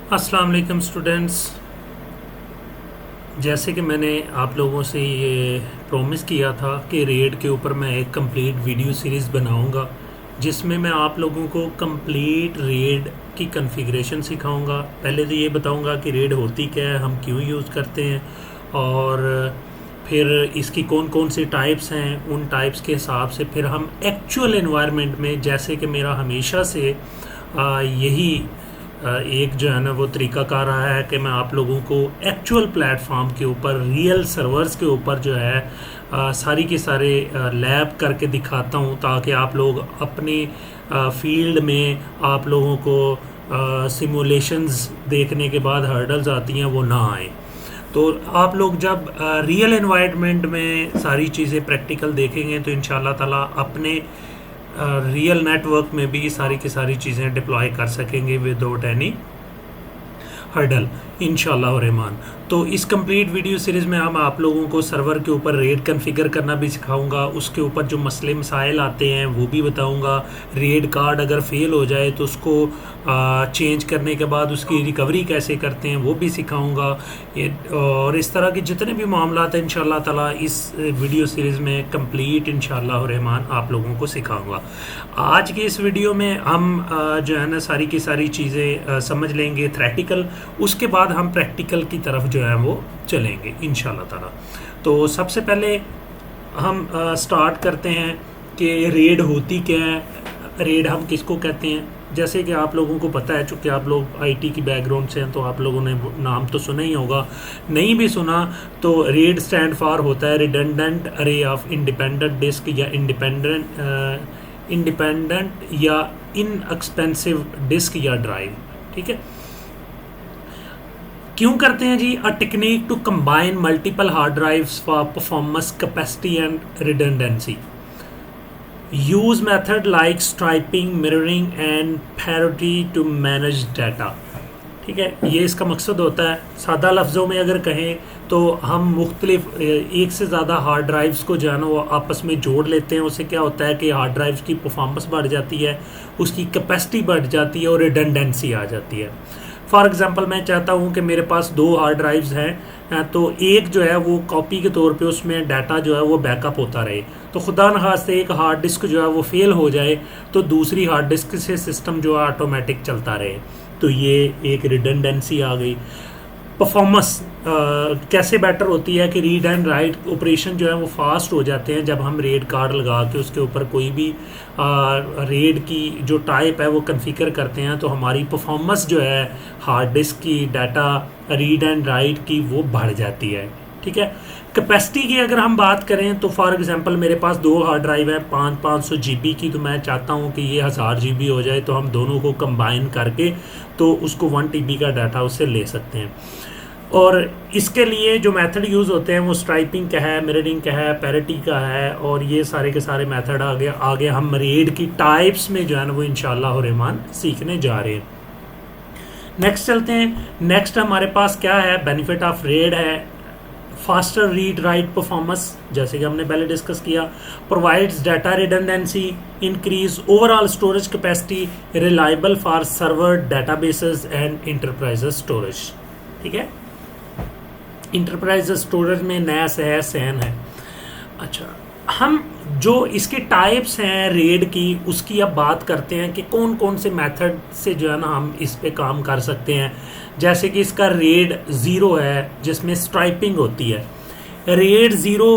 अस्सलाम वालेकुम स्टूडेंट्स। जैसे कि मैंने आप लोगों से ये प्रॉमिस किया था कि रेड के ऊपर मैं एक कंप्लीट वीडियो सीरीज़ बनाऊंगा, जिसमें मैं आप लोगों को कंप्लीट रेड की कॉन्फ़िगरेशन सिखाऊंगा। पहले तो ये बताऊंगा कि रेड होती क्या है, हम क्यों यूज़ करते हैं, और फिर इसकी कौन कौन सी टाइप्स हैं। उन टाइप्स के हिसाब से फिर हम एक्चुअल एनवायरनमेंट में, जैसे कि मेरा हमेशा से यही एक जो है ना वो तरीक़ाकार रहा है कि मैं आप लोगों को एक्चुअल प्लेटफॉर्म के ऊपर, रियल सर्वर्स के ऊपर जो है सारी के सारे लैब करके दिखाता हूँ, ताकि आप लोग अपने फील्ड में आप लोगों को सिमुलेशंस देखने के बाद हर्डल्स आती हैं वो ना आए। तो आप लोग जब रियल एनवायरनमेंट में सारी चीज़ें प्रैक्टिकल देखेंगे तो इंशाल्लाह ताला अपने रियल नेटवर्क में भी सारी की सारी चीज़ें डिप्लॉय कर सकेंगे विदाउट एनी हर्डल इंशाल्लाह रहमान। तो इस कंप्लीट वीडियो सीरीज़ में हम आप लोगों को सर्वर के ऊपर रेड कॉन्फ़िगर करना भी सिखाऊंगा, उसके ऊपर जो मसले मसाइल आते हैं वो भी बताऊंगा। रेड कार्ड अगर फेल हो जाए तो उसको चेंज करने के बाद उसकी रिकवरी कैसे करते हैं वो भी सिखाऊंगा। और इस तरह के जितने भी मामलात हैं इंशाल्लाह ताला इस वीडियो सीरीज़ में कंप्लीट इंशाल्लाह रहमान आप लोगों को सिखाऊंगा। आज की इस वीडियो में हम जो है ना सारी की सारी चीज़ें समझ लेंगे थ्रेटिकल, उसके बाद हम प्रैक्टिकल की तरफ जो है वो चलेंगे इंशाल्लाह ताला। तो सबसे पहले हम स्टार्ट करते हैं कि रेड होती क्या है, रेड हम किसको कहते हैं। जैसे कि आप लोगों को पता है, चूँकि आप लोग आईटी की बैकग्राउंड से हैं तो आप लोगों ने नाम तो सुना ही होगा, नहीं भी सुना तो रेड स्टैंड फॉर होता है redundant array of independent disk, या इंडिपेंडेंट या इनएक्सपेंसिव डिस्क या ड्राइव। ठीक है, क्यों करते हैं जी? A technique to combine multiple hard drives for performance, capacity and redundancy. Use method like striping, mirroring and parity to manage data. ठीक है, ये इसका मकसद होता है। सादा लफ्ज़ों में अगर कहें तो हम मुख्तलिफ एक से ज़्यादा हार्ड ड्राइव्स को जो है ना वो आपस में जोड़ लेते हैं। उससे क्या होता है कि हार्ड ड्राइव्स की परफॉर्मेंस बढ़ जाती है, उसकी कैपेसिटी बढ़ जाती है और रिडंडेंसी आ जाती है। फॉर एग्ज़ाम्पल मैं चाहता हूँ कि मेरे पास 2 हार्ड ड्राइव्स हैं, तो एक जो है वो कॉपी के तौर पे उसमें डाटा जो है वो बैकअप होता रहे। तो खुदा न खास्ते एक हार्ड डिस्क जो है वो फेल हो जाए तो दूसरी हार्ड डिस्क से सिस्टम जो है ऑटोमेटिक चलता रहे, तो ये एक रिडंडेंसी आ गई। परफॉर्मेंस कैसे बेटर होती है कि रीड एंड राइट ऑपरेशन जो है वो फास्ट हो जाते हैं जब हम रेड कार्ड लगा के उसके ऊपर कोई भी रेड की जो टाइप है वो कॉन्फ़िगर करते हैं, तो हमारी परफॉर्मेंस जो है हार्ड डिस्क की, डाटा रीड एंड राइट की, वो बढ़ जाती है। ठीक है, कैपेसिटी की अगर हम बात करें तो फॉर एग्जांपल मेरे पास 2 हार्ड ड्राइव हैं 500 GB की, तो मैं चाहता हूं कि ये 1000 GB हो जाए, तो हम दोनों को कंबाइन करके तो उसको 1 TB का डाटा उससे ले सकते हैं। और इसके लिए जो मेथड यूज़ होते हैं वो स्ट्राइपिंग का है, मिररिंग का है, पैरिटी का है, और ये सारे के सारे मेथड आगे हम रेड की टाइप्स में जो है ना वो इंशाल्लाह रहमान सीखने जा रहे हैं। नेक्स्ट चलते हैं। नेक्स्ट हमारे पास क्या है? बेनिफिट ऑफ रेड है फास्टर रीड राइट परफॉर्मेंस, जैसे कि हमने पहले डिस्कस किया। Provides data redundancy, increase overall storage capacity, reliable for server databases and enterprise storage. ठीक है, इंटरप्राइज स्टोरेज में नैस है, सैन है। अच्छा, हम जो इसकी टाइप्स हैं रेड की उसकी अब बात करते हैं कि कौन कौन से मेथड से जो है ना हम इस पे काम कर सकते हैं। जैसे कि इसका रेड 0 है जिसमें स्ट्राइपिंग होती है। रेड 0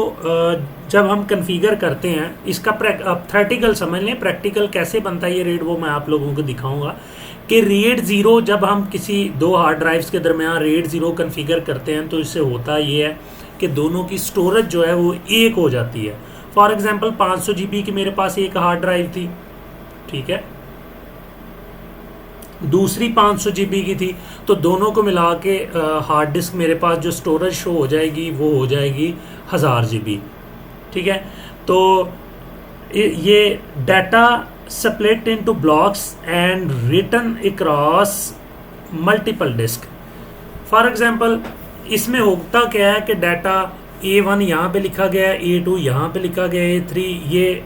जब हम कॉन्फ़िगर करते हैं, इसका थ्योरेटिकल समझ लें, प्रैक्टिकल कैसे बनता है ये रेड वो मैं आप लोगों को दिखाऊंगा। कि रेड 0 जब हम किसी 2 हार्ड ड्राइव्स के दरमियान रेड 0 कॉन्फ़िगर करते हैं तो इससे होता ये है कि दोनों की स्टोरेज जो है वो एक हो जाती है। फॉर एग्जांपल 500 GB की मेरे पास एक हार्ड ड्राइव थी, ठीक है, दूसरी 500 GB की थी, तो दोनों को मिला के हार्ड डिस्क मेरे पास जो स्टोरेज शो हो जाएगी वो हो जाएगी 1000 GB। ठीक है, तो ये data split into blocks and written across multiple disk. For example इसमें होता क्या है कि डाटा A1 यहाँ पे लिखा गया है, A2 यहाँ पे लिखा गया है, A3 ये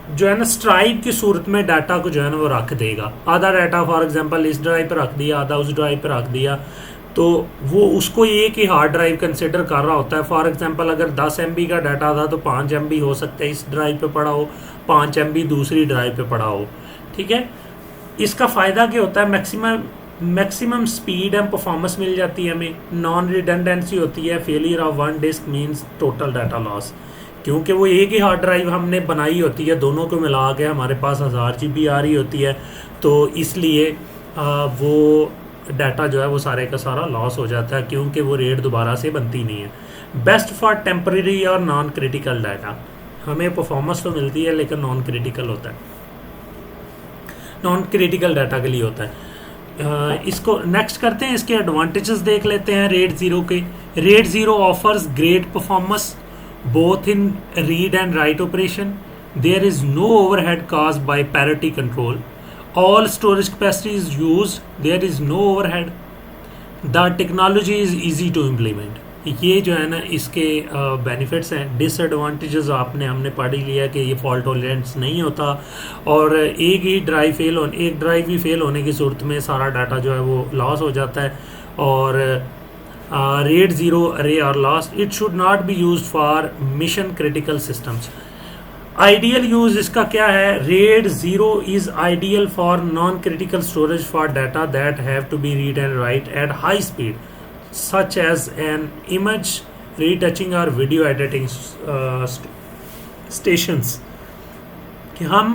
जो है ना स्ट्राइप की सूरत में डाटा को जो है ना वो रख देगा। आधा डाटा फॉर एग्जांपल इस ड्राइव पर रख दिया, आधा उस ड्राइव पर रख दिया, तो वो उसको एक ही हार्ड ड्राइव कंसिडर कर रहा होता है। फॉर एग्जांपल अगर 10 MB का डाटा था तो 5 MB हो सकता है इस ड्राइव पे पड़ा हो, 5 MB दूसरी ड्राइव पे पड़ा हो। ठीक है, इसका फ़ायदा क्या होता है, मैक्सिमम स्पीड एंड परफॉर्मेंस मिल जाती है हमें, नॉन रिडंडेंसी होती है, failure of one disk means total data loss, क्योंकि वो एक ही हार्ड ड्राइव हमने बनाई होती है, दोनों को मिला के हमारे पास 1000 GB आ रही होती है, तो इसलिए वो डाटा जो है वो सारे का सारा लॉस हो जाता है, क्योंकि वो रेट दोबारा से बनती नहीं है। बेस्ट फॉर टेम्परेरी और नॉन क्रिटिकल डाटा, हमें परफॉर्मेंस तो मिलती है लेकिन नॉन क्रिटिकल होता है, नॉन क्रिटिकल डाटा के लिए होता है। इसको नेक्स्ट करते हैं, इसके एडवांटेजेस देख लेते हैं रेड ज़ीरो के। RAID zero offers great performance both in read and write operation, there is no overhead caused by parity control, all storage capacity is used, there is no overhead, the technology is easy to implement। ये जो है ना इसके benefits हैं। Disadvantages हमने पढ़ ही लिया कि ये फॉल्ट टॉलरेंस नहीं होता, और एक ड्राइव ही फेल होने की सूरत में सारा डाटा जो है वो लॉस हो जाता है। और RAID zero array are lost, it should not be used for mission critical systems. Ideal use इसका क्या है, RAID zero is ideal for non critical storage for data that have to be read and write at high speed such as an image retouching or video editing stations, कि हम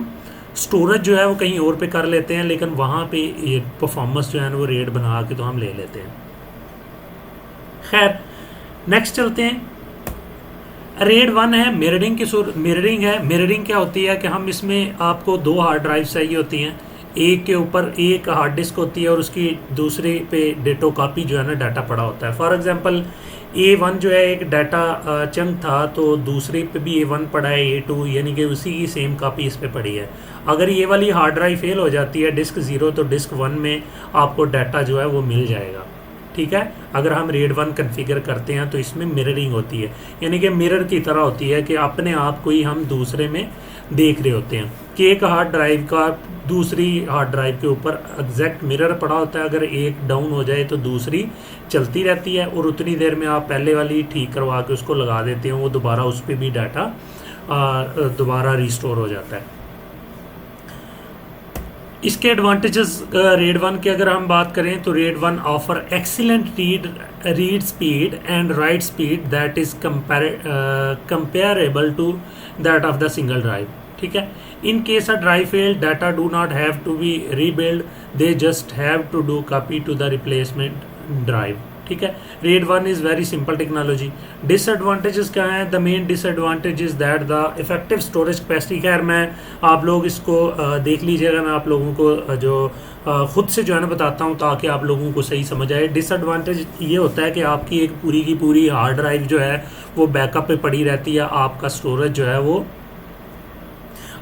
storage जो है वो कहीं और पे कर लेते हैं लेकिन वहाँ पे ये परफॉर्मेंस जो है ना वो रेट बना के तो हम ले लेते हैं। खैर नेक्स्ट चलते हैं। रेड वन है मिररिंग मिररिंग है। मिररिंग क्या होती है कि हम इसमें आपको 2 हार्ड ड्राइव चाहिए होती हैं, एक के ऊपर एक हार्ड डिस्क होती है और उसकी दूसरे पे डेटो कॉपी जो है ना डाटा पड़ा होता है। फॉर एग्जांपल A1 जो है एक डाटा चंक था, तो दूसरे पे भी A1 पड़ा है, A2, यानी कि उसी की सेम कॉपी इस पे पड़ी है। अगर ये वाली हार्ड ड्राइव फेल हो जाती है डिस्क 0, तो डिस्क 1 में आपको डाटा जो है वो मिल जाएगा। ठीक है, अगर हम रेड 1 कन्फिगर करते हैं तो इसमें मिररिंग होती है, यानी कि मिरर की तरह होती है कि अपने आप को ही हम दूसरे में देख रहे होते हैं कि एक हार्ड ड्राइव का दूसरी हार्ड ड्राइव के ऊपर एग्जैक्ट मिरर पड़ा होता है। अगर एक डाउन हो जाए तो दूसरी चलती रहती है, और उतनी देर में आप पहले वाली ठीक करवा के उसको लगा देते हैं, वो दोबारा उस पर भी डाटा दोबारा रिस्टोर हो जाता है। इसके एडवांटेजेस रेड 1 के अगर हम बात करें तो RAID 1 offer excellent read speed and write speed that is comparable to that of the single drive. ठीक है, in case a drive fail data do not have to be rebuild, they just have to do copy to the replacement drive. ठीक है, RAID 1 is very simple technology. Disadvantages क्या हैं, the main disadvantage is that the effective storage capacity. खैर मैं आप लोग इसको देख लीजिएगा, मैं आप लोगों को जो खुद से जो है ना बताता हूँ ताकि आप लोगों को सही समझ आए। डिसएडवांटेज ये होता है कि आपकी एक पूरी की पूरी हार्ड ड्राइव जो है वो बैकअप पे पड़ी रहती है, आपका स्टोरेज जो है वो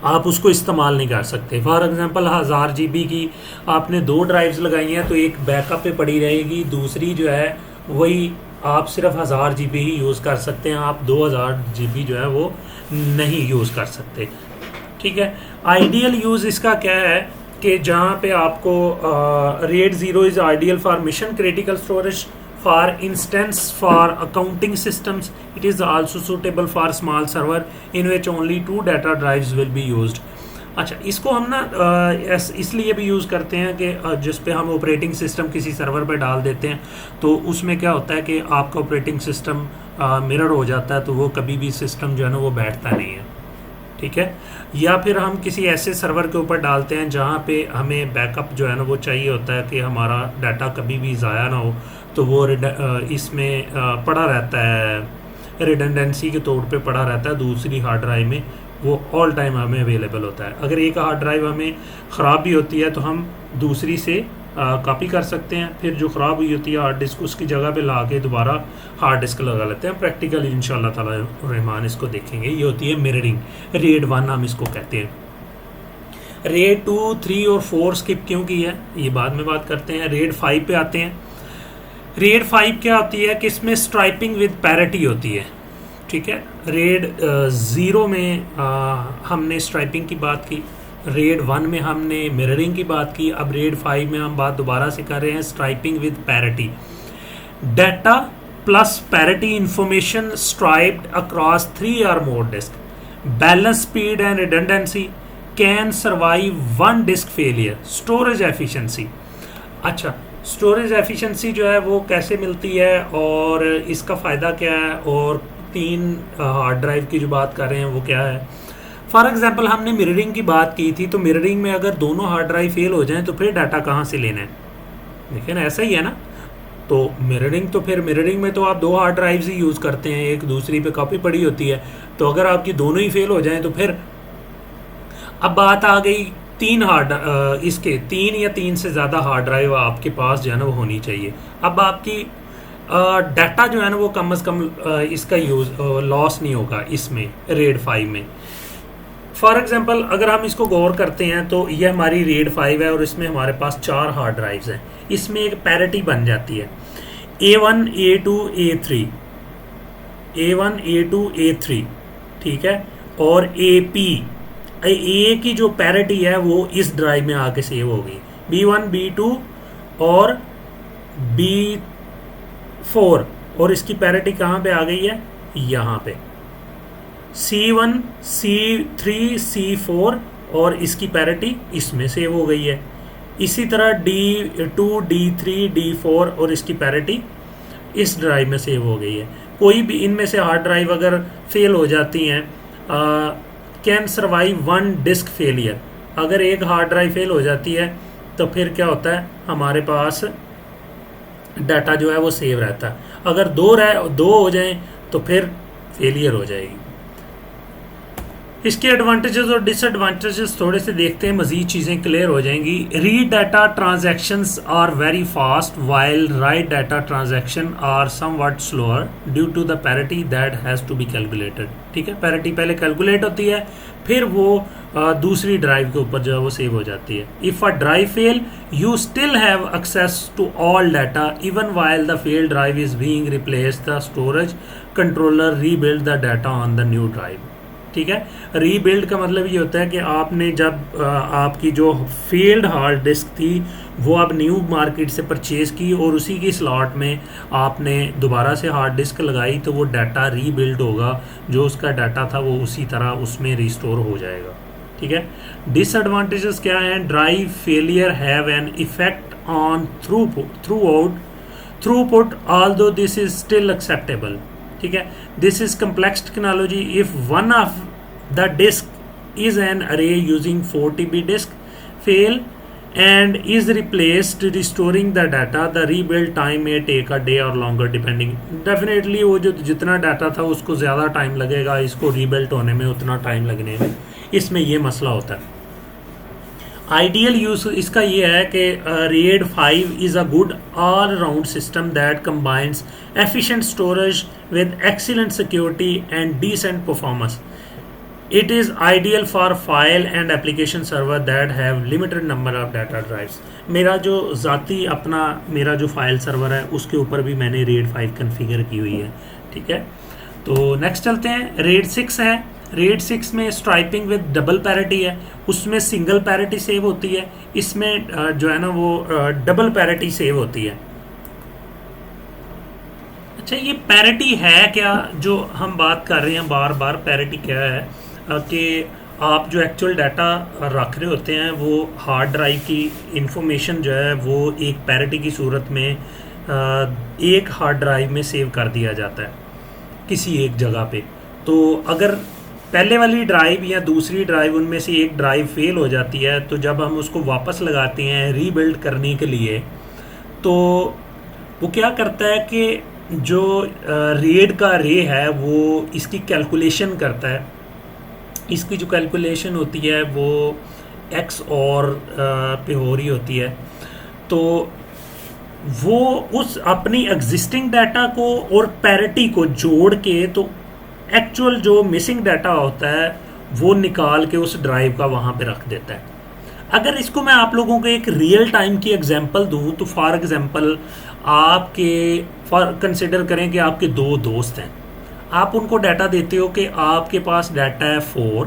आप उसको इस्तेमाल नहीं कर सकते। फॉर एग्जांपल 1000 GB की आपने 2 ड्राइव्स लगाई हैं तो एक बैकअप पे पड़ी रहेगी, दूसरी जो है वही आप सिर्फ 1000 GB ही यूज़ कर सकते हैं, आप 2000 GB जो है वो नहीं यूज़ कर सकते। ठीक है, आइडियल यूज़ इसका क्या है कि जहाँ पे आपको red zero is ideal for mission critical storage, for instance for accounting systems it is also suitable for small server in which only 2 data drives will be used। अच्छा, इसको हम ना इसलिए भी यूज़ करते हैं कि जिस पे हम ऑपरेटिंग सिस्टम किसी सर्वर पे डाल देते हैं तो उसमें क्या होता है कि आपका ऑपरेटिंग सिस्टम मिरर हो जाता है, तो वो कभी भी सिस्टम जो है ना वो बैठता नहीं है। ठीक है, या फिर हम किसी ऐसे सर्वर के ऊपर डालते हैं जहाँ पे हमें बैकअप जो है ना वो चाहिए होता है कि हमारा डाटा कभी भी ज़ाया ना हो, तो वो इसमें पड़ा रहता है, रिडंडेंसी के तौर पे पड़ा रहता है दूसरी हार्ड ड्राइव में, वो ऑल टाइम हमें अवेलेबल होता है। अगर एक हार्ड ड्राइव हमें ख़राब भी होती है तो हम दूसरी से कॉपी कर सकते हैं, फिर जो ख़राब हुई होती है हार्ड डिस्क उसकी जगह पे ला के दोबारा हार्ड डिस्क लगा लेते हैं। प्रैक्टिकली इंशाल्लाह ताला रहमान इसको देखेंगे। ये होती है मिररिंग, रेड 1 हम इसको कहते हैं। रेड 2, 3 और 4 स्किप क्यों की है ये बाद में बात करते हैं। रेड 5 पे आते हैं। रेड 5 क्या होती है कि इसमें स्ट्राइपिंग विद पैरिटी होती है, ठीक है। रेड 0 में हमने स्ट्राइपिंग की बात की, रेड 1 में हमने मिररिंग की बात की, अब रेड 5 में हम बात दोबारा से कर रहे हैं striping with parity. Data plus parity information striped across 3 or more disk, balance speed and redundancy, can survive 1 disk failure, storage efficiency. अच्छा, स्टोरेज एफिशिएंसी जो है वो कैसे मिलती है और इसका फ़ायदा क्या है, और 3 हार्ड ड्राइव की जो बात कर रहे हैं वो क्या है। फॉर एग्जांपल हमने मिररिंग की बात की थी, तो मिररिंग में अगर दोनों हार्ड ड्राइव फेल हो जाएं तो फिर डाटा कहाँ से लेना है, देखिए ना, ऐसा ही है ना। तो मिररिंग, तो फिर मिररिंग में तो आप 2 हार्ड ड्राइव्स ही यूज़ करते हैं, एक दूसरी पे कॉपी पड़ी होती है। तो अगर आपकी दोनों ही फेल हो जाएं तो फिर अब बात आ गई 3 इसके 3 या 3 से ज़्यादा हार्ड ड्राइव आपके पास जो है ना वो होनी चाहिए। अब आपकी डाटा जो है ना वो कम अज़ कम इसका यूज़ लॉस नहीं होगा इसमें, रेड 5 में। फॉर एग्जांपल अगर हम इसको गौर करते हैं तो ये हमारी रेड 5 है और इसमें हमारे पास 4 हार्ड ड्राइव्स हैं। इसमें एक पैरिटी बन जाती है A1 A2 A3, A1 A2 A3, ठीक है। और AP ए की जो पैरिटी है वो इस ड्राइव में आके सेव होगी, B1 B2 और B4, और इसकी पैरिटी कहाँ पे आ गई है, यहाँ पे C1 C3 C4, और इसकी पैरिटी इसमें सेव हो गई है। इसी तरह D2 D3 D4 और इसकी पैरिटी इस ड्राइव में सेव हो गई है। कोई भी इनमें से हार्ड ड्राइव अगर फेल हो जाती हैं, कैन सर्वाइव 1 डिस्क फेलियर, अगर एक हार्ड ड्राइव फेल हो जाती है तो फिर क्या होता है, हमारे पास डाटा जो है वो सेव रहता है। अगर दो हो जाएं तो फिर फेलियर हो जाएगी। इसके एडवांटेजेस और डिसएडवांटेजेस थोड़े से देखते हैं, मज़ीद चीज़ें क्लियर हो जाएंगी। Read data transactions are very fast while write data transaction are somewhat slower due to the parity that has to be calculated. ठीक है, पैरिटी पहले कैलकुलेट होती है, फिर वो दूसरी ड्राइव के ऊपर जो है वो सेव हो जाती है। If a drive fail you still have access to all data even while the fail drive is being replace the storage controller rebuild the data on the new drive. ठीक है, रीबिल्ड का मतलब ये होता है कि आपने जब आपकी जो फेल्ड हार्ड डिस्क थी वो आप न्यू मार्केट से परचेज़ की और उसी की स्लॉट में आपने दोबारा से हार्ड डिस्क लगाई, तो वो डाटा रीबिल्ड होगा, जो उसका डाटा था वो उसी तरह उसमें रिस्टोर हो जाएगा। ठीक है, डिसएडवांटेजेस क्या हैं, drive failure have an effect on throughput although this is still acceptable. ठीक है, this is complex technology if one of the disk is an array using 4 TB disk fail and is replaced restoring the data, the rebuild time may take a day or longer depending। definitely वो जो जितना data था उसको ज़्यादा time लगेगा, इसको rebuild होने में उतना टाइम लगने में, इसमें ये मसला होता है। आइडियल यूज इसका ये है कि RAID 5 is a good all round system that combines efficient storage with excellent security and decent performance. It is ideal for file and application server that have limited number of data drives। मेरा जो ज़ाती अपना मेरा जो file server है उसके ऊपर भी मैंने रेड 5 कन्फिगर की हुई है। ठीक है, तो नेक्स्ट चलते हैं। रेड 6 है, रेड 6 में स्ट्राइपिंग विद डबल पैरिटी है, उसमें सिंगल पैरिटी सेव होती है, इसमें जो है ना वो डबल पैरिटी सेव होती है। अच्छा, ये पैरिटी है क्या, जो हम बात कर रहे हैं बार बार, पैरिटी क्या है कि आप जो एक्चुअल डाटा रख रहे होते हैं वो हार्ड ड्राइव की इंफॉर्मेशन जो है वो एक पैरिटी की सूरत में एक हार्ड ड्राइव में सेव कर दिया जाता है किसी एक जगह पे। तो अगर पहले वाली ड्राइव या दूसरी ड्राइव उनमें से एक ड्राइव फेल हो जाती है, तो जब हम उसको वापस लगाते हैं रीबिल्ड करने के लिए, तो वो क्या करता है कि जो रेड का रे है वो इसकी कैलकुलेशन करता है। इसकी जो कैलकुलेशन होती है वो एक्स और पे हो रही होती है, तो वो उस अपनी एग्जिस्टिंग डाटा को और पैरिटी को जोड़ के तो एक्चुअल जो मिसिंग डाटा होता है वो निकाल के उस ड्राइव का वहाँ पे रख देता है। अगर इसको मैं आप लोगों को एक रियल टाइम की एग्जांपल दूँ तो फॉर एग्जांपल कंसिडर करें कि आपके 2 दोस्त हैं, आप उनको डाटा देते हो कि आपके पास डाटा है 4,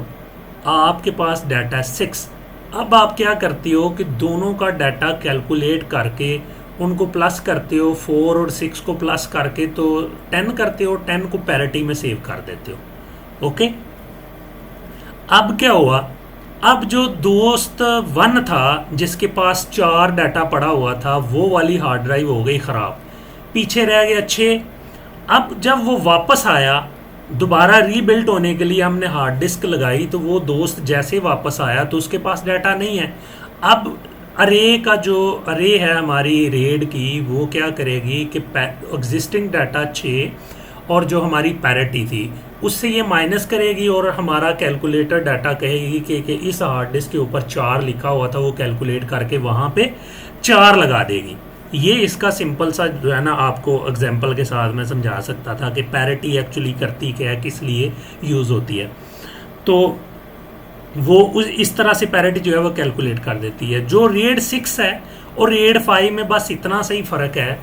आपके पास डाटा है 6। अब आप क्या करते हो कि दोनों का डाटा कैलकुलेट करके उनको प्लस करते हो, 4 और 6 को प्लस करके तो 10 करते हो, 10 को पैरिटी में सेव कर देते हो। ओके, अब क्या हुआ, अब जो दोस्त 1 था जिसके पास 4 डाटा पड़ा हुआ था, वो वाली हार्ड ड्राइव हो गई ख़राब, पीछे रह गया 6। अब जब वो वापस आया, दोबारा रीबिल्ट होने के लिए हमने हार्ड डिस्क लगाई, तो वो दोस्त जैसे वापस आया तो उसके पास डाटा नहीं है। अब अरे का जो अरे है हमारी रेड की, वो क्या करेगी कि एग्जिस्टिंग डाटा 6 और जो हमारी पैरिटी थी उससे ये माइनस करेगी, और हमारा कैलकुलेटर डाटा कहेगी कि इस हार्ड डिस्क के ऊपर 4 लिखा हुआ था, वो कैलकुलेट करके वहाँ पे 4 लगा देगी। ये इसका सिंपल सा जो है ना, आपको एग्जांपल के साथ मैं समझा सकता था कि पैरिटी एक्चुअली करती क्या है, किस लिए यूज़ होती है। तो वो इस तरह से पैरिटी जो है वो कैलकुलेट कर देती है। जो रेड 6 है और रेड 5 में बस इतना सही फ़र्क है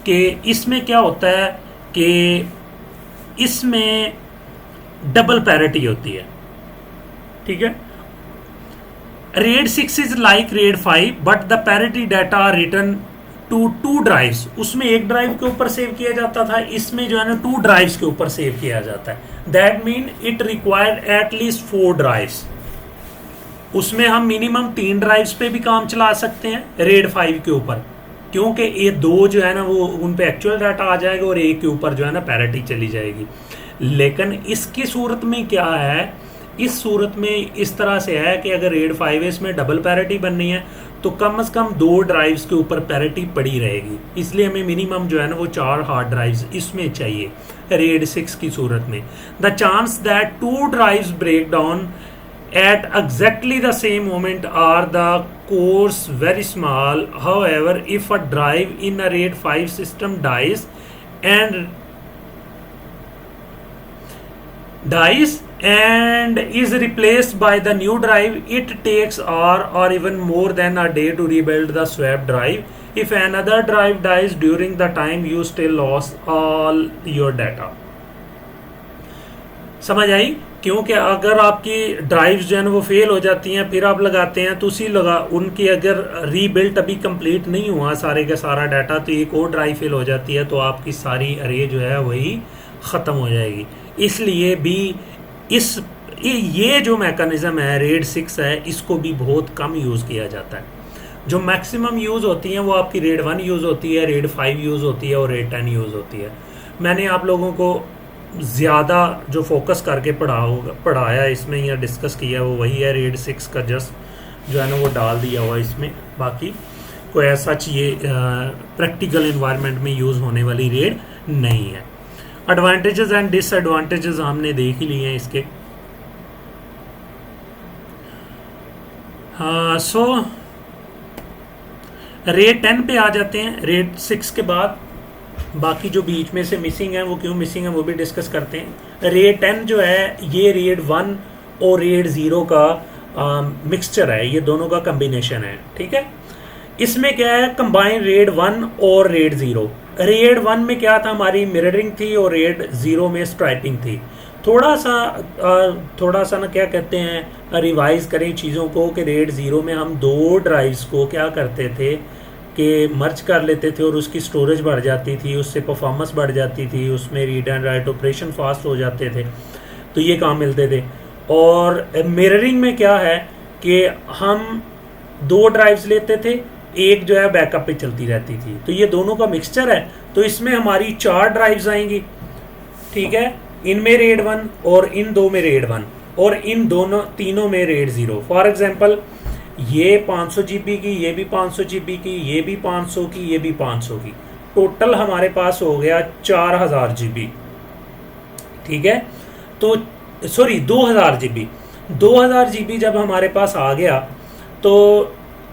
कि इसमें क्या होता है कि इसमें डबल पैरिटी होती है। ठीक है, RAID 6 is like RAID 5 but the parity data are return to 2 drives. उसमें एक ड्राइव के ऊपर सेव किया जाता था, इसमें जो है ना 2 ड्राइव्स के ऊपर सेव किया जाता है। That mean it required at least 4 drives. उसमें हम मिनिमम 3 ड्राइव्स पे भी काम चला सकते हैं रेड 5 के ऊपर, क्योंकि ये 2 जो है ना वो उन पे एक्चुअल डाटा आ जाएगा और एक के ऊपर जो है ना पैरिटी चली जाएगी। लेकिन इसकी सूरत में क्या है, इस सूरत में इस तरह से है कि अगर रेड 5 इसमें डबल पैरिटी बननी है तो कम से कम 2 ड्राइव्स के ऊपर पैरिटी पड़ी रहेगी, इसलिए हमें मिनिमम जो है ना वो 4 हार्ड ड्राइव्स इसमें चाहिए रेड 6 की सूरत में। The chance that 2 drives break down at exactly the same moment are the course very small. However, if a drive in a RAID 5 system dies and is replaced by the new drive, it takes hour or even more than a day to rebuild the swapped drive. If another drive dies during the time, you still lost all your data. समझ आई? क्योंकि अगर आपकी drives जो है ना वो fail हो जाती हैं, फिर आप लगाते हैं तो उनकी अगर रीबिल्ट अभी कंप्लीट नहीं हुआ सारे का सारा डाटा, तो एक और ड्राइव फेल हो जाती है तो आपकी सारी अरे जो है वही ख़त्म हो जाएगी। इसलिए भी ये जो मैकेनिज़्म है रेड 6 है, इसको भी बहुत कम यूज़ किया जाता है। जो मैक्सिमम यूज़ होती हैं वो आपकी रेड 1 यूज़ होती है, रेड 5 यूज़ होती है और रेड 10 यूज़ होती है। मैंने आप लोगों को ज़्यादा जो फोकस करके पढ़ाया इसमें या डिस्कस किया वो वही है रेड 6 का, जस्ट जो है ना वो डाल दिया हुआ इसमें। बाकी कोई ऐसा ये प्रैक्टिकल इन्वायरमेंट में यूज़ होने वाली रेड नहीं है। एडवांटेजेस एंड डिसएडवांटेजेस हमने देख ही लिए हैं इसके। सो रेड 10 पे आ जाते हैं। रेड 6 के बाद बाकी जो बीच में से मिसिंग है वो क्यों मिसिंग है वो भी डिस्कस करते हैं। रेड 10 जो है ये रेड 1 और रेड 0 का मिक्सचर है, ये दोनों का कम्बिनेशन है। ठीक है, इसमें क्या है, कंबाइन रेड 1 और रेड 0। रेड 1 में क्या था, हमारी मिररिंग थी और रेड 0 में स्ट्राइपिंग थी। थोड़ा सा ना क्या कहते हैं, रिवाइज करें चीज़ों को कि रेड 0 में हम 2 ड्राइव्स को क्या करते थे कि मर्ज कर लेते थे और उसकी स्टोरेज बढ़ जाती थी, उससे परफॉर्मेंस बढ़ जाती थी, उसमें read and write operation fast हो जाते थे, तो ये काम मिलते थे। और मिररिंग में क्या है कि हम 2 ड्राइव्स लेते थे, एक जो है बैकअप पे चलती रहती थी, तो ये दोनों का मिक्सचर है। तो इसमें हमारी 4 ड्राइव्स आएंगी। ठीक है, इनमें रेड 1 और इन 2 में रेड 1 और इन तीनों में रेड 0। फॉर एग्जांपल ये 500 GB की, ये भी 500 GB की, ये भी 500 की, ये भी 500 की, टोटल हमारे पास हो गया 4000 GB। ठीक है, तो सॉरी 2000 GB। 2000 GB जब हमारे पास आ गया तो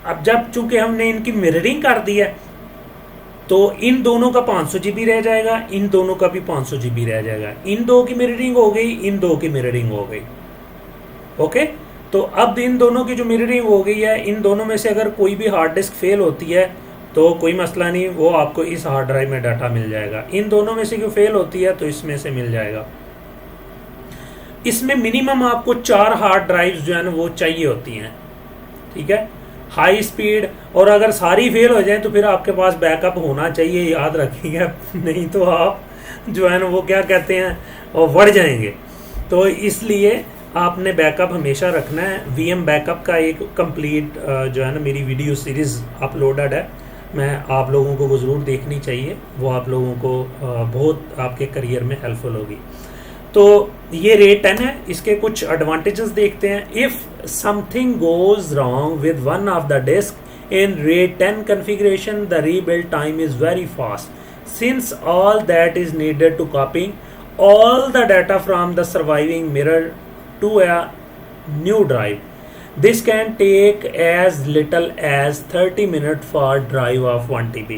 अब जब चूंकि हमने इनकी मिररिंग कर दी है तो इन दोनों का 500 GB रह जाएगा, इन दोनों का भी 500 GB रह जाएगा। इन 2 की मिररिंग हो गई, इन 2 की मिररिंग हो गई। ओके, तो अब इन दोनों की जो मिररिंग हो गई है, इन दोनों में से अगर कोई भी हार्ड डिस्क फेल होती है तो कोई मसला नहीं, वो आपको इस हार्ड ड्राइव में डाटा मिल जाएगा। इन दोनों में से क्यों फेल होती है तो इसमें से मिल जाएगा। इसमें मिनिमम आपको 4 हार्ड ड्राइव्स जो है ना वो चाहिए होती हैं, ठीक है, हाई स्पीड। और अगर सारी फेल हो जाए तो फिर आपके पास बैकअप होना चाहिए, याद रखिएगा, नहीं तो आप जो है ना वो क्या कहते हैं और बढ़ जाएंगे। तो इसलिए आपने बैकअप हमेशा रखना है। वीएम बैकअप का एक कंप्लीट जो है ना मेरी वीडियो सीरीज़ अपलोडेड है, मैं आप लोगों को वो ज़रूर देखनी चाहिए, वो आप लोगों को बहुत आपके करियर में हेल्पफुल होगी। तो ये रेट 10 है, इसके कुछ एडवांटेजेस देखते हैं। If something goes wrong with one of the disk in RAID 10 configuration, the rebuild time is very fast since all that is needed to copying all the data from the surviving mirror to a new drive. This can take as little as 30 minutes for drive of 1 TB।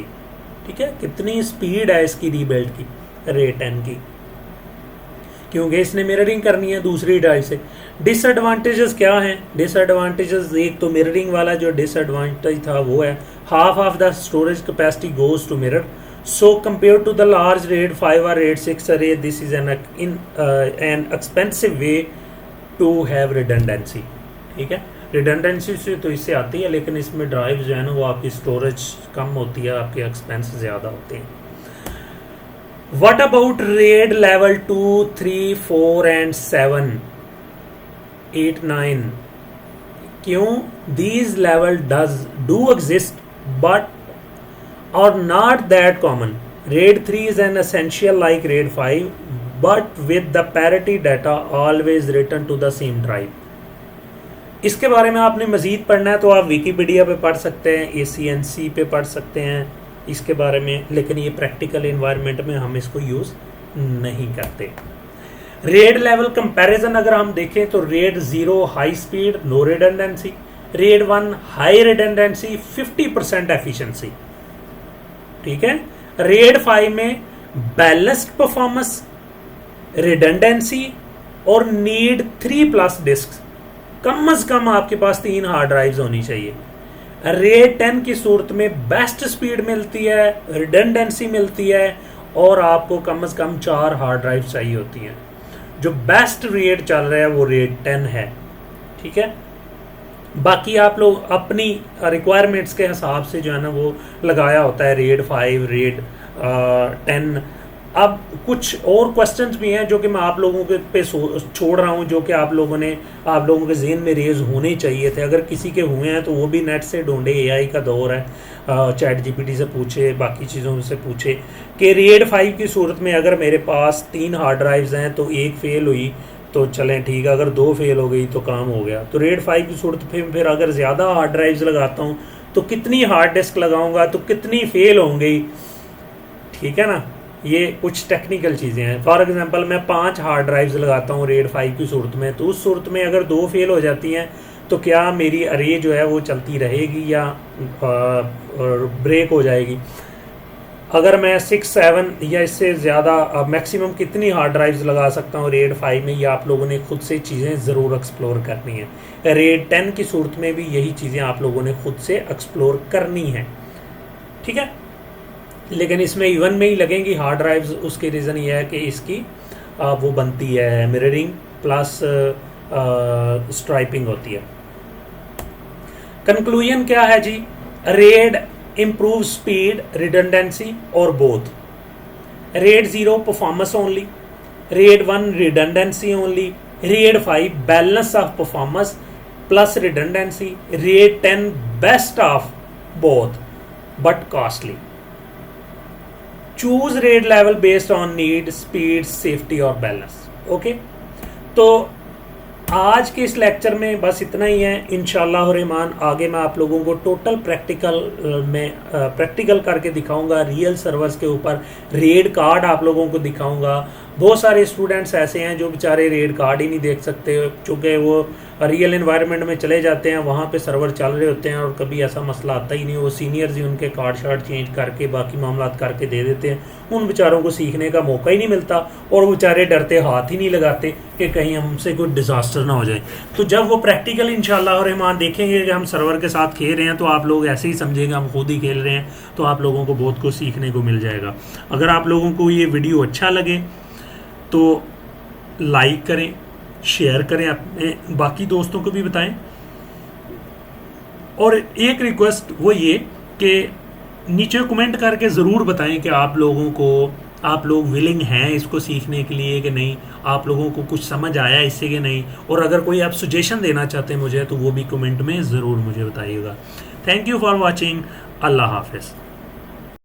ठीक है, कितनी speed है इसकी rebuild की, rate 10 की, क्योंकि इसने mirroring करनी है दूसरी ड्राइव से। डिसएडवांटेजेस क्या हैं? डिसएडवांटेजेस, एक तो मिररिंग वाला जो डिसएडवांटेज था वो है half of the storage capacity goes to mirror. So compared to the large RAID 5 or RAID 6 array, this is an expensive way to have redundancy। ठीक है, redundancy से तो इससे आती है, लेकिन इसमें ड्राइव जो है ना वो आपकी स्टोरेज कम होती है, आपके एक्सपेंस ज़्यादा होते हैं। What about RAID level 2, 3, 4 and 7, 8, 9? क्यों? These level do exist but are not that common. RAID 3 is an essential like RAID 5, but with the parity data always written to the same drive। इसके बारे में आपने मज़ीद पढ़ना है तो आप विकीपीडिया पे पढ़ सकते हैं, ACNC पे पढ़ सकते हैं इसके बारे में, लेकिन ये प्रैक्टिकल इन्वायरमेंट में हम इसको यूज़ नहीं करते। रेड लेवल कंपैरिजन अगर हम देखें तो RAID 0 high speed no redundancy, RAID 1 high redundancy 50% efficiency. ठीक है, RAID 5 में बैलेंस्ड परफॉर्मेंस, रिडंडेंसी और नीड 3+ डिस्क, कम से कम आपके पास 3 हार्ड ड्राइव्स होनी चाहिए। RAID 10 की सूरत में बेस्ट स्पीड मिलती है, रिडंडेंसी मिलती है और आपको कम से कम 4 हार्ड ड्राइव चाहिए होती हैं। जो बेस्ट RAID चल रहा है वो RAID 10 है। ठीक है, बाकी आप लोग अपनी रिक्वायरमेंट्स के हिसाब से जो है ना वो लगाया होता है RAID 5, RAID 10। अब कुछ और क्वेश्चंस भी हैं जो कि मैं आप लोगों के पे छोड़ रहा हूं, जो कि आप लोगों के ज़हन में रेज होने चाहिए थे। अगर किसी के हुए हैं तो वो भी नेट से ढूंढे, AI का दौर है, चैट GPT से पूछे, बाकी चीज़ों से पूछे कि RAID 5 की सूरत में अगर मेरे पास 3 हार्ड ड्राइव्स हैं तो एक फेल हुई तो चलें ठीक है, अगर 2 फेल हो गई तो काम हो गया। तो RAID 5 की सूरत में फिर अगर ज़्यादा हार्ड ड्राइव्स लगाता हूँ तो कितनी हार्ड डिस्क लगाऊंगा तो कितनी फेल होंगी। ठीक है ना, ये कुछ टेक्निकल चीज़ें हैं। फॉर एग्जांपल मैं 5 हार्ड ड्राइव्स लगाता हूँ RAID 5 की सूरत में, तो उस सूरत में अगर 2 फेल हो जाती हैं तो क्या मेरी अरे जो है वो चलती रहेगी या ब्रेक हो जाएगी। अगर मैं 6, 7 या इससे ज़्यादा मैक्सिमम कितनी हार्ड ड्राइव्स लगा सकता हूँ RAID 5 में, ये आप लोगों ने खुद से चीज़ें ज़रूर एक्सप्लोर करनी है। RAID 10 की सूरत में भी यही चीज़ें आप लोगों ने खुद से एक्सप्लोर करनी है। ठीक है, लेकिन इसमें इवन में ही लगेंगी हार्ड ड्राइव्स। उसके रीज़न ये है कि इसकी वो बनती है मिररिंग प्लस स्ट्राइपिंग होती है। कंक्लूजन क्या है जी? RAID improve speed, redundancy or both। RAID 0 performance only, RAID 1 redundancy only, RAID 5 balance of performance plus redundancy, RAID 10 best of both but costly। Choose RAID level based on need, speed, safety और balance। Okay, तो आज के इस lecture में बस इतना ही है। इंशाअल्लाह रहमान आगे मैं आप लोगों को टोटल प्रैक्टिकल करके दिखाऊंगा, रियल सर्वर्स के ऊपर RAID कार्ड आप लोगों को दिखाऊंगा। बहुत सारे स्टूडेंट्स ऐसे हैं जो बेचारे RAID कार्ड ही नहीं देख सकते, चूँकि वो रियल एनवायरनमेंट में चले जाते हैं, वहाँ पे सर्वर चल रहे होते हैं और कभी ऐसा मसला आता ही नहीं, वो सीनियर्स ही उनके कार्ड शार्ड चेंज करके बाकी मामला करके दे देते हैं। उन बेचारों को सीखने का मौका ही नहीं मिलता और वो बेचारे डरते हाथ ही नहीं लगाते कि कहीं हमसे कोई डिज़ास्टर ना हो जाए। तो जब वो प्रैक्टिकल इंशाअल्लाह रहमान देखेंगे कि हम सर्वर के साथ खेल रहे हैं तो आप लोग ऐसे ही समझेंगे हम खुद ही खेल रहे हैं, तो आप लोगों को बहुत कुछ सीखने को मिल जाएगा। अगर आप लोगों को ये वीडियो अच्छा लगे तो लाइक करें, शेयर करें, अपने बाकी दोस्तों को भी बताएं। और एक रिक्वेस्ट वो ये कि नीचे कमेंट करके ज़रूर बताएं कि आप लोग विलिंग हैं इसको सीखने के लिए कि नहीं, आप लोगों को कुछ समझ आया इससे कि नहीं, और अगर कोई आप सजेशन देना चाहते हैं मुझे तो वो भी कमेंट में ज़रूर मुझे बताइएगा। Thank you for watching. अल्लाह हाफिज़।